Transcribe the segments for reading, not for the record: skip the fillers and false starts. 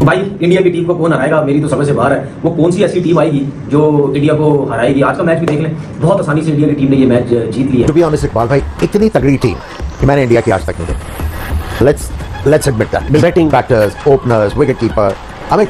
भाई इंडिया की टीम को कौन हराएगा, मेरी तो समझ से बाहर है। वो कौन सी ऐसी टीम आएगी जो इंडिया को हराएगी। आज का मैच भी देख लें, बहुत आसानी से इंडिया की टीम ने ये मैच जीत लिया। टू बी ऑनेस्ट इकबाल भाई, इतनी तगड़ी टीम कि मैंने इंडिया की आज तक नहीं देखी। Let's admit that. Batting batters, openers, wicket keeper, हमें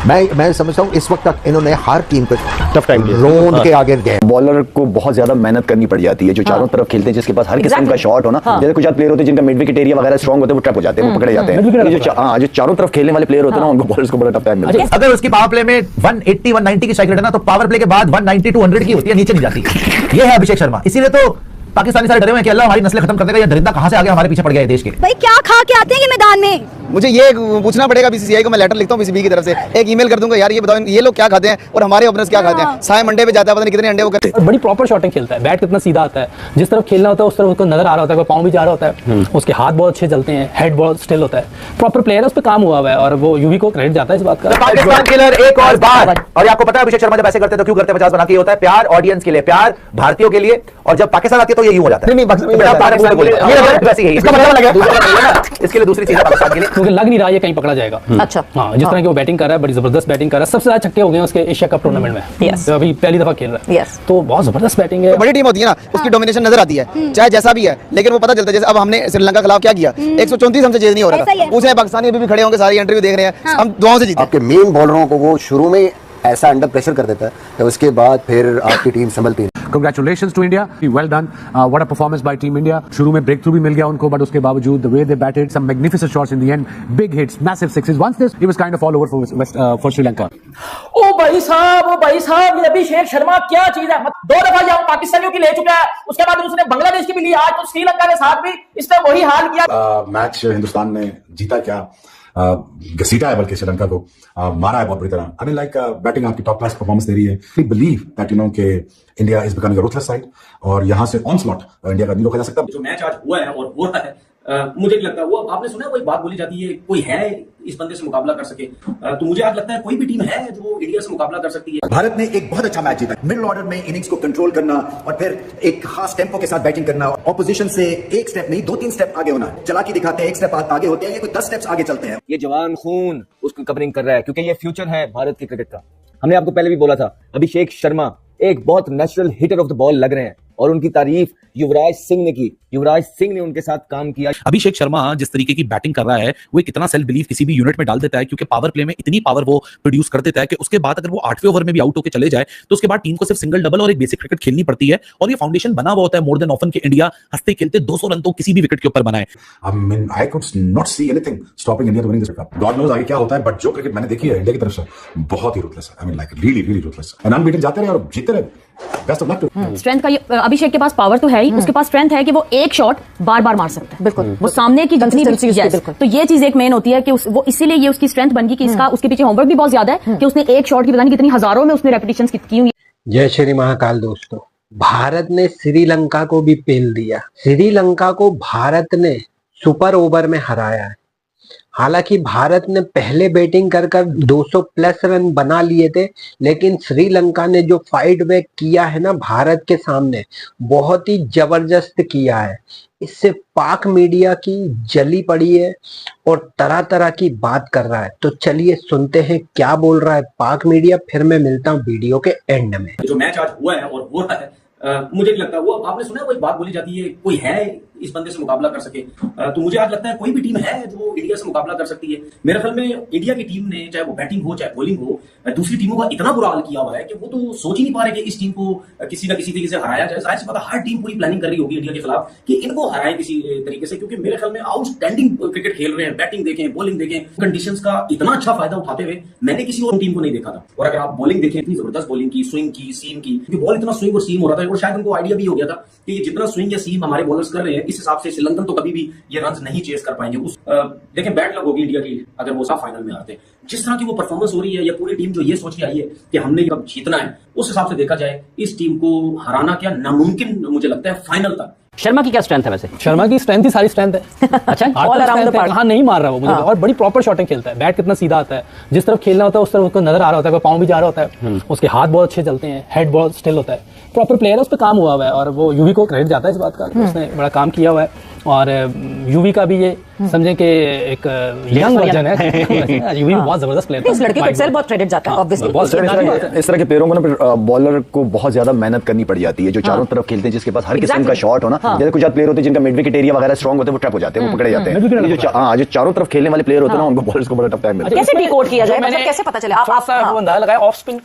मैं समझता हूँ इस वक्त तक इन्होंने हर टीम को टफ टाइम रोन के आगे गए। बॉलर को बहुत ज्यादा मेहनत करनी पड़ जाती है, जो चारों तरफ खेलते हैं, जिसके पास हर किस्म का शॉट हो ना। जैसे कुछ प्लेयर होते हैं जिनका मिड विकेट एरिया वगैरह स्ट्रांग होते हैं, वो ट्रैप हो जाते हैं, वो पकड़े जाते हैं। जो चारों तरफ खेलने वाले प्लेयर होते हैं ना, उनको बॉलर्स को बड़ा टफ टाइम मिलता है। अगर उसकी पावर प्ले में 180 190 की स्ट्राइक रेट है ना, तो पावर प्ले के बाद 190 200 की होती है, नीचे नहीं जाती। ये है अभिषेक शर्मा। इसीलिए तो पाकिस्तानी सारे डरे हुए हैं कि अल्लाह हमारी नस्लें खत्म कर देगा। ये दरिंदा कहां से आ गया, हमारे पीछे पड़ गया है देश के। भाई क्या खा के आते हैं ये मैदान में? मुझे ये पूछना पड़ेगा बीसीसीआई को। मैं लेटर लिखता हूँ बीसीबी की तरफ से, एक ईमेल कर दूंगा, यार ये बताओ ये लोग क्या खाते हैं और हमारे ओपनर्स क्या खाते हैं। साय मंडे पे जाता है, पता नहीं कितने अंडे वो करते हैं। बड़ी प्रॉपर शॉटिंग खेलता है, बैट कितना सीधा आता है, जिस तरफ खेलना होता है उस तरफ उसको नजर आ रहा होता है, पांव भी जा रहा होता है, उसके हाथ बहुत अच्छे चलते हैं, हेड बहुत स्टिल होता है, प्रॉपर प्लेयर है, उस पर काम हुआ हुआ है और वो यूवी को क्रेडिट जाता है इस बात का। पाकिस्तान किलर एक और बार। और आपको पता है अभिषेक शर्मा जब ऐसे करते हैं तो क्यों करते हैं? 50 बना के होता है प्यार ऑडियंस के लिए, प्यार भारतीयों के लिए। और जब पाकिस्तान आती है तो ये यूं हो जाता है। इसके लिए दूसरी चीज पाकिस्तान के लिए, क्योंकि लग नहीं रहा ये कहीं पकड़ा जाएगा। अच्छा हाँ, जिस तरह की वो बैटिंग कर रहा है, बड़ी जबरदस्त बैटिंग कर रहा है। सबसे ज्यादा छक्के हो गए उसके एशिया कप टूर्नामेंट में, तो अभी पहली दफा खेल रहा है, तो बहुत जबरदस्त बैटिंग है। बड़ी टीम होती है ना, उसकी डोमिनेशन नजर आती है, चाहे जैसा भी है, लेकिन वो पता चलता है। जैसे अब हमने श्रीलंका के खिलाफ क्या किया, 134 हमसे चेज नहीं हो रहा था। पूछे पाकिस्तानी अभी भी खड़े होंगे, सारी इंटरव्यू देख रहे हैं, हम दुआओं से जीते। आपके मेन बॉलरों को वो शुरू में ऐसा अंडर प्रेशर कर देता है तो उसके बाद फिर आपकी टीम संभलती है। Congratulations to India. Well done. What a performance by Team India. शुरू में breakthrough भी मिल गया उनको, but उसके बावजूद the way they batted, some magnificent shots in the end, big hits, massive sixes. Once this, it was kind of all over for Sri Lanka. ओ भाई साहब, ये अभिषेक शर्मा क्या चीज है। 2 दफा यहाँ पाकिस्तानियों की ले चुका है, उसके बाद उसने बांग्लादेश की भी ली, आज तो श्रीलंका के साथ भी इसने वही हाल किया। मैच हिंदुस्तान ने जीता क्या, घसीटा है बल्कि श्रीलंका को, मारा है बहुत बुरी तरह। आई मीन लाइक बैटिंग आपकी टॉप क्लास परफॉर्मेंस दे रही है। We believe that you know कि India is becoming a ruthless side और यहां से ऑनस्लॉट इंडिया का नहीं रोका जा सकता। जो मैच आज हुआ है और हो रहा है, मुझे नहीं लगता वो, आपने सुना है वो एक बात बोली जाती है, कोई है इस बंदे से मुकाबला कर सके। तो मुझे आज लगता है कोई भी टीम है जो इंडिया से मुकाबला कर सकती है। भारत ने एक बहुत अच्छा मैच जीता। मिडिल ऑर्डर में इनिंग्स को कंट्रोल करना और फिर एक खास टेम्पो के साथ बैटिंग करना, ऑपोजिशन से एक स्टेप नहीं 2-3 स्टेप आगे होना। चलाकी दिखाते हैं, एक स्टेप आगे होते हैं, ये कोई 10 स्टेप्स आगे चलते हैं। ये जवान खून उसको कवरिंग कर रहा है, क्योंकि ये फ्यूचर है भारत की क्रिकेट का। हमने आपको पहले भी बोला था, अभिषेक शर्मा एक बहुत natural hitter off the ball लग रहे हैं और उनकी तारीफ युवराज सिंह ने की। युवराज सिंह ने उनके साथ काम किया। अभिषेक शर्मा जिस तरीके की बैटिंग कर रहा है, वो कितना सेल्फ बिलीव किसी भी यूनिट में डाल देता है, क्योंकि पावर प्ले में इतनी पावर वो प्रोड्यूस कर देता है कि उसके बाद अगर वो 8वें ओवर में भी आउट होकर चले जाए तो उसके बाद टीम को सिर्फ सिंगल डबल और एक बेसिक क्रिकेट खेलनी पड़ती है। और ये फाउंडेशन बना हुआ होता है मोर देन ऑफन कि इंडिया हंसते खेलते 200 रन तो किसी भी विकेट के ऊपर बनाए। I could not see anything stopping India to winning this cup. God knows आगे क्या होता है, बट जो क्रिकेट मैंने देखी है इंडिया की तरफ से बहुत ही रूथलेस है। I mean like really ruthless है। अनबीटन जाते रहे और जीतते रहे। Best of luck to. Strength का अभिषेक के पास पावर तो है ही, उसके पास स्ट्रेंथ है कि वो एक शॉट बार-बार मार सकता है। बिल्कुल, वो सामने की जितनी भी, तो ये चीज एक मेन होती है कि वो इसीलिए ये उसकी स्ट्रेंथ बन गई कि इसका उसके पीछे होमवर्क भी बहुत ज्यादा है कि उसने एक शॉट की पता नहीं कितनी हजारों में उसने रेपिटेशंस की हुई। जय श्री महाकाल दोस्तों, भारत ने श्रीलंका को भी पेल दिया। श्रीलंका को भारत ने सुपर ओवर में हराया है। हालांकि भारत ने पहले बैटिंग कर 200 प्लस रन बना लिए थे, लेकिन श्रीलंका ने जो फाइट बैक किया है ना भारत के सामने, बहुत ही जबरदस्त किया है। इससे पाक मीडिया की जली पड़ी है और तरह तरह की बात कर रहा है। तो चलिए सुनते हैं क्या बोल रहा है पाक मीडिया, फिर मैं मिलता हूँ वीडियो के एंड में। जो मैच आज हुआ है और हो रहा है, मुझे नहीं लगता वो, आपने सुना है वो एक बात बोली जाती है, कोई है इस बंदे से मुकाबला कर सके। तो मुझे आज लगता है कोई भी टीम है जो इंडिया से मुकाबला कर सकती है। मेरे ख्याल में इंडिया की टीम ने, चाहे वो बैटिंग हो चाहे बॉलिंग हो, दूसरी टीमों का इतना बुरा हाल किया हुआ है कि वो तो सोच ही नहीं पा रहे कि इस टीम को किसी ना किसी तरीके से हराया जाए। जाहिर सी बात है हर टीम पूरी प्लानिंग कर रही होगी इंडिया के खिलाफ कि इनको हराए किसी तरीके से, क्योंकि मेरे ख्याल में आउटस्टैंडिंग क्रिकेट खेल रहे हैं। बैटिंग देखें, बॉलिंग देखें, कंडीशंस का इतना अच्छा फायदा उठाते हुए मैंने किसी और टीम को नहीं देखा था। और अगर आप बॉलिंग देखें, इतनी जबरदस्त बॉलिंग की, स्विंग की, सीम की, क्योंकि बॉल इतना स्विंग और सीम हो रहा था और शायद उनको आइडिया भी हो गया था कि ये जितना स्विंग या सीम हमारे बॉलर्स कर रहे हैं, इस हिसाब से श्रीलंकन तो कभी भी ये रन नहीं चेस कर पाएंगे। उस देखें बैड लक होगी इंडिया की अगर वो सब फाइनल में आते। जिस तरह की वो परफॉर्मेंस हो रही है, या पूरी टीम जो ये सोच के आई है कि हमने अब जीतना है, उस हिसाब से देखा जाए इस टीम को हराना क्या नामुमकिन मुझे लगता है फाइनल तक। शर्मा की क्या स्ट्रेंथ है? वैसे शर्मा की स्ट्रेंथ ही सारी स्ट्रेंथ है। अच्छा, ऑल अराउंड द पार्क। हाँ, नहीं मार रहा वो मुझे, और बड़ी प्रॉपर शॉटिंग खेलता है, बैट कितना सीधा आता है, जिस तरफ खेलना होता है उस तरफ उसको नजर आ रहा होता है, पांव भी जा रहा होता है, उसके हाथ बहुत अच्छे चलते हैं, हेड बहुत स्टिल होता है, प्रॉपर प्लेयर है, उस पर काम हुआ हुआ है और वो यूवी को क्रेडिट जाता है इस बात का, उसने बड़ा काम किया हुआ है। और यूवी का भी ये समझे कि एक यंग वर्जन है। ये भी बहुत जबरदस्त प्लेयर उस लड़के को एक्सेल बहुत क्रेडिट जाता है ऑब्वियसली। इस तरह के प्लेयरों को ना बॉलर को बहुत ज्यादा मेहनत करनी पड़ जाती है, जो चारों तरफ खेलते हैं, जिसके पास हर किस्म का शॉट हो ना। जैसे कुछ प्लेयर होते हैं जिनका मिड विकेट एरिया वगैरह स्ट्रांग होते हैं, वो ट्रैप हो जाते हैं, वो पकड़े जाते हैं। जो चारों तरफ खेलने वाले प्लेयर होते हैं ना, उनको बॉलर्स को बड़ा टफ टाइम मिलता है। कैसे डिकोड किया जाए, मतलब कैसे पता चले? आप बंदा लगाया ऑफ स्पिन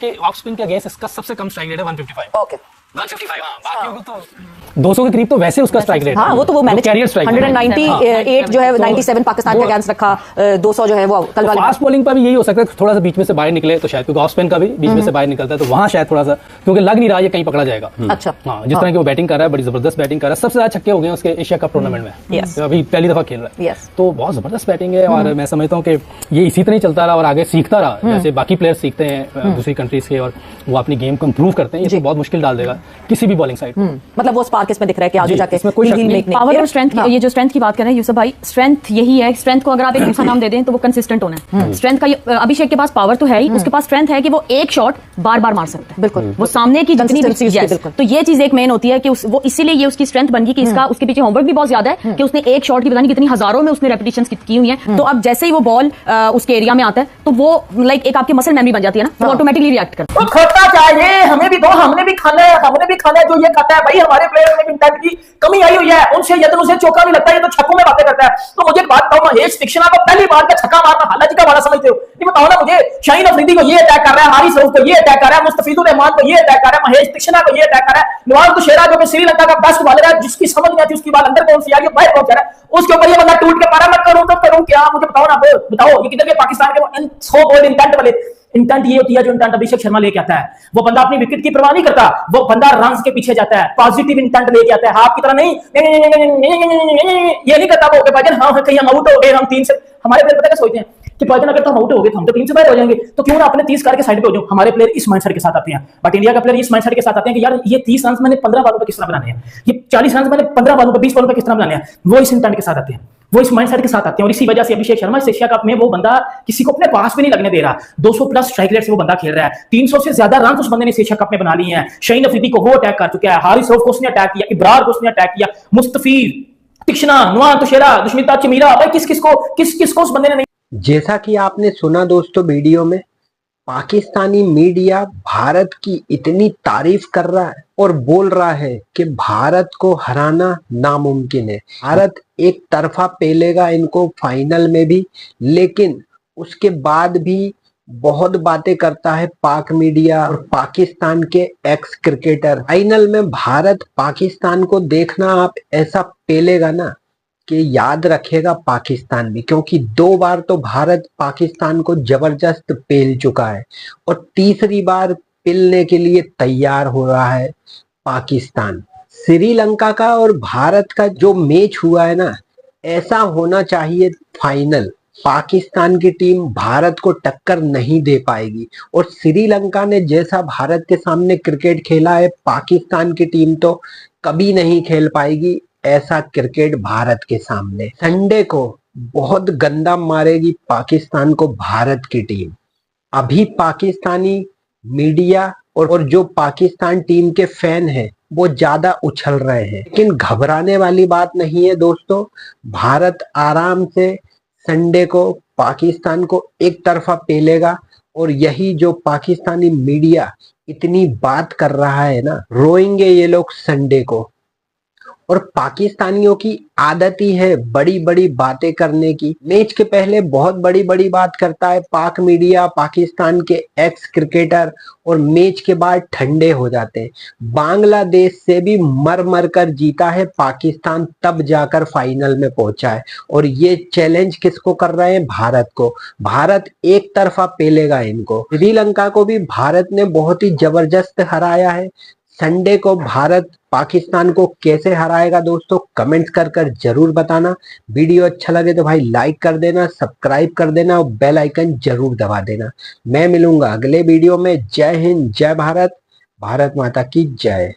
के अगेंस्ट इसका सबसे कम स्ट्राइक रेट है 155। ओके 155, बाकियों को तो 200 के करीब तो वैसे उसका स्ट्राइक रेट। हाँ, वो तो वो मैनेज कैरियर स्ट्राइक 198 जो है 97 पाकिस्तान के अगेंस्ट रखा, 200 जो है वो कल वाले। फास्ट बॉलिंग पर भी यही हो सकता है, थोड़ा सा बीच में से बाहर निकले तो शायद, क्योंकि ऑफ स्पिन का भी बीच में से बाहर निकलता है, तो वहां शायद थोड़ा सा, क्योंकि लग नहीं रहा ये कहीं पकड़ा जाएगा। अच्छा, हाँ, जिस तरह की वो बैटिंग कर रहा है, बड़ी जबरदस्त बैटिंग कर रहा है, सबसे ज्यादा छक्के हो गए उसके एशिया कप टूर्नामेंट में, अभी पहली दफा खेल रहा है, तो बहुत जबरदस्त बैटिंग है। और मैं समझता हूँ कि ये इसी तरह चलता रहा और आगे सीखता रहा, जैसे बाकी प्लेयर सीखते हैं दूसरी कंट्रीज के, और वो अपनी गेम को इंप्रूव करते हैं, ये बहुत मुश्किल डाल देगा किसी भी बॉलिंग साइड। मतलब वो स्पार्क इसमें दिख रहा है कि आगे जाके इसमें कोई पावर और स्ट्रेंथ, ये जो स्ट्रेंथ की बात कर रहे हैं यूसुफ भाई, स्ट्रेंथ यही है। स्ट्रेंथ को अगर आप एक दूसरा नाम दे दें तो वो कंसिस्टेंट होना है। स्ट्रेंथ का अभिषेक के पास पावर तो है ही, उसके पास स्ट्रेंथ है कि वो एक शॉट बार बार मार सकता है। बिल्कुल, वो सामने की जितनी बिल्कुल, तो ये चीज एक मेन होती है कि वो इसीलिए ये उसकी स्ट्रेंथ बन गई कि इसका उसके पीछे होमवर्क भी बहुत ज्यादा है कि उसने एक शॉट की पता नहीं कितनी हजारों में उसने रेपिटेशंस की हुई है। तो अब जैसे ही वो बॉल उसके एरिया में आता है तो वो लाइक एक आपकी मसल मेमोरी बन जाती है ना, तो ऑटोमेटिकली रिएक्ट करता है। तो खर्चा चाहिए, हमें भी दो, हमने भी खाना है, जो ये खाता है भाई, हमारे प्लेयर में इंटेंट की कमी आई हुई है, उनसे यदन उसे चौका नहीं लगता, ये तो छक्कों में बातें करता है। तो मुझे एक बात बताओ, महेश तीक्ष्णा को पहली बार का छक्का मारना हालांकि का वाला समझते हो? ये बताओ ना मुझे, शाहीन अफरीदी को ये अटैक कर रहा है, हारिस रऊफ को ये अटैक कर रहा है, मुस्तफिजुर रहमान को ये अटैक कर रहा है, महेश तीक्ष्णा को ये अटैक कर रहा है, नवाज तुषेरा जो कि श्रीलंका का बेस्ट बॉलर है, जिसकी समझ नहीं आती उसकी बात अंदर कौन सी आ गई, बाहर कौन जा रहा है, उसके ऊपर ये बंदा टूट के पारा, मैं करूं तो करूं क्या? मुझे बताओ ना, बताओ ये किधर के पाकिस्तान के सो बोल्ड इंटेंट वाले। इंटेंट ये होती है जो इंटेंट अभिषेक शर्मा लेके आता है, वो बंदा अपनी विकेट की परवाह नहीं करता, वो बंदा रन्स के पीछे जाता है, पॉजिटिव इंटेंट लेके आता है, हाफ की तरह नहीं, ये नहीं करता वो कि भाईजान हाँ कहीं हम आउट हो गए, हम 3 से, हमारे प्लेयर पता क्या सोचते हैं कि भाईजान अगर तो हम आउट हो गए तो हम तो 3 से बाहर हो जाएंगे, तो क्यों ना अपने 30 करके साइड पे हो जाओ। हमारे प्लेयर इस माइंडसेट के साथ आते हैं, बट इंडिया का प्लेयर इस माइंडसेट के साथ आते हैं कि यार ये 30 रन मैंने 15 बॉलों पे किस तरह बनाने हैं, ये 40 रन मैंने 15 बॉलों पे 20 बॉलों पे किस तरह बनाने हैं, वो इस इंटेंट के साथ आते हैं, वो इस माइंडसेट के साथ आते हैं। और इसी वजह से अभिषेक शर्मा इस एशिया कप में वो बंदा किसी को अपने पास भी नहीं लगने दे रहा, 200 प्लस स्ट्राइक रेट से वो बंदा खेल रहा है, 300 से ज्यादा रन उस बंदे ने एशिया कप में बना लिए हैं। शाहीन अफरीदी को वो अटैक कर चुका है, हारिस रऊफ को उसने अटैक किया, इब्रार को उसने अटैक किया, मुस्तफिज, तीक्ष्णा, नवाज तुषेरा, दुष्मिता चमीरा, भाई किस किस को उस बंदे ने नहीं। जैसा कि आपने सुना दोस्तों वीडियो में, पाकिस्तानी मीडिया भारत की इतनी तारीफ कर रहा है और बोल रहा है कि भारत को हराना नामुमकिन है, भारत एक तरफा पेलेगा इनको फाइनल में भी, लेकिन उसके बाद भी बहुत बातें करता है पाक मीडिया और पाकिस्तान के एक्स क्रिकेटर। फाइनल में भारत पाकिस्तान को देखना आप ऐसा पेलेगा ना कि याद रखेगा पाकिस्तान भी, क्योंकि 2 बार तो भारत पाकिस्तान को जबरदस्त पेल चुका है और तीसरी बार पेलने के लिए तैयार हो रहा है पाकिस्तान। श्रीलंका का और भारत का जो मैच हुआ है ना, ऐसा होना चाहिए फाइनल। पाकिस्तान की टीम भारत को टक्कर नहीं दे पाएगी और श्रीलंका ने जैसा भारत के सामने क्रिकेट खेला है, पाकिस्तान की टीम तो कभी नहीं खेल पाएगी ऐसा क्रिकेट भारत के सामने। संडे को बहुत गंदा मारेगी पाकिस्तान को भारत की टीम। अभी पाकिस्तानी मीडिया और जो पाकिस्तान टीम के फैन हैं वो ज्यादा उछल रहे हैं, लेकिन घबराने वाली बात नहीं है दोस्तों। भारत आराम से संडे को पाकिस्तान को एक तरफा पेलेगा और यही जो पाकिस्तानी मीडिया इतनी बात कर रहा है ना, रोएंगे ये लोग संडे को। और पाकिस्तानियों की आदत ही है बड़ी बड़ी बातें करने की। मैच के पहले बहुत बड़ी बड़ी बात करता है पाक मीडिया, पाकिस्तान के एक्स क्रिकेटर, और मैच के बाद ठंडे हो जाते हैं। बांग्लादेश से भी मर मर कर जीता है पाकिस्तान, तब जाकर फाइनल में पहुंचा है। और ये चैलेंज किसको कर रहे हैं? भारत को। भारत एक तरफा पेलेगा इनको। श्रीलंका को भी भारत ने बहुत ही जबरदस्त हराया है। संडे को भारत पाकिस्तान को कैसे हराएगा दोस्तों, कमेंट्स कर जरूर बताना। वीडियो अच्छा लगे तो भाई लाइक कर देना, सब्सक्राइब कर देना और बेल आइकन जरूर दबा देना। मैं मिलूंगा अगले वीडियो में। जय हिंद, जय भारत, भारत माता की जय।